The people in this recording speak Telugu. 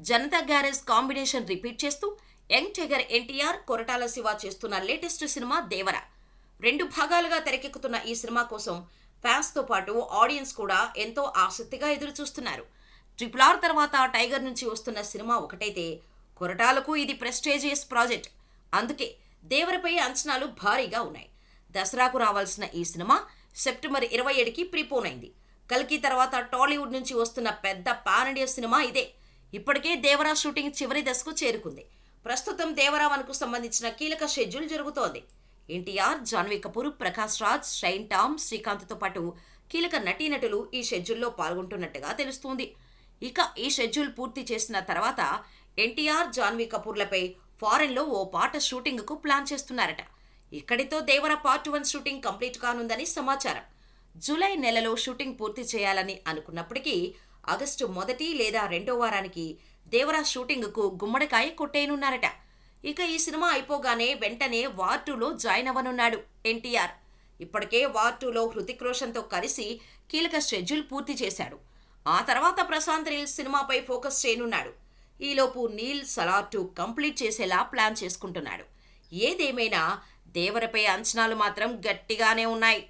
జనతా గ్యారేజ్ కాంబినేషన్ రిపీట్ చేస్తూ యంగ్ టైగర్ ఎన్టీఆర్, కొరటాల శివ చేస్తున్న లేటెస్ట్ సినిమా దేవర. 2 భాగాలుగా తెరకెక్కుతున్న ఈ సినిమా కోసం ఫ్యాన్స్తో పాటు ఆడియన్స్ కూడా ఎంతో ఆసక్తిగా ఎదురుచూస్తున్నారు. RRR తర్వాత టైగర్ నుంచి వస్తున్న సినిమా ఒకటైతే కొరటాలకు ఇది ప్రెస్టీజియస్ ప్రాజెక్ట్. అందుకే దేవరపై అంచనాలు భారీగా ఉన్నాయి. దసరాకు రావాల్సిన ఈ సినిమా సెప్టెంబర్ 27కి ప్రీపోన్ అయింది. కల్కి తర్వాత టాలీవుడ్ నుంచి వస్తున్న పెద్ద పాన్ ఇండియా సినిమా ఇదే. ఇప్పటికే దేవరా షూటింగ్ చివరి దశకు చేరుకుంది. ప్రస్తుతం దేవరా 1కు సంబంధించిన కీలక షెడ్యూల్ జరుగుతోంది. ఎన్టీఆర్, జాన్వీ కపూర్, ప్రకాష్ రాజ్, షైన్ టామ్, శ్రీకాంత్తో పాటు కీలక నటీనటులు ఈ షెడ్యూల్లో పాల్గొంటున్నట్టుగా తెలుస్తోంది. ఇక ఈ షెడ్యూల్ పూర్తి చేసిన తర్వాత ఎన్టీఆర్, జాన్వీ కపూర్లపై ఫారెన్లో ఓ పాట షూటింగ్కు ప్లాన్ చేస్తున్నారట. ఇక్కడితో దేవర పార్ట్ 1 షూటింగ్ కంప్లీట్ కానుందని సమాచారం. జూలై నెలలో షూటింగ్ పూర్తి చేయాలని అనుకున్నప్పటికీ ఆగస్టు 1 లేదా 2వ వారానికి దేవర షూటింగ్కు గుమ్మడికాయ కొట్టేయనున్నారట. ఇక ఈ సినిమా అయిపోగానే వెంటనే వార్ 2లో జాయిన్ అవ్వనున్నాడు ఎన్టీఆర్. ఇప్పటికే వార్ 2లో హృతిక్ రోషన్తో కలిసి కీలక షెడ్యూల్ పూర్తి చేశాడు. ఆ తర్వాత ప్రశాంత్ నీల్ సినిమాపై ఫోకస్ చేయనున్నాడు. ఈలోపు నీల్ సలార్ 2 కంప్లీట్ చేసేలా ప్లాన్ చేసుకుంటున్నాడు. ఏదేమైనా దేవరపై అంచనాలు మాత్రం గట్టిగానే ఉన్నాయి.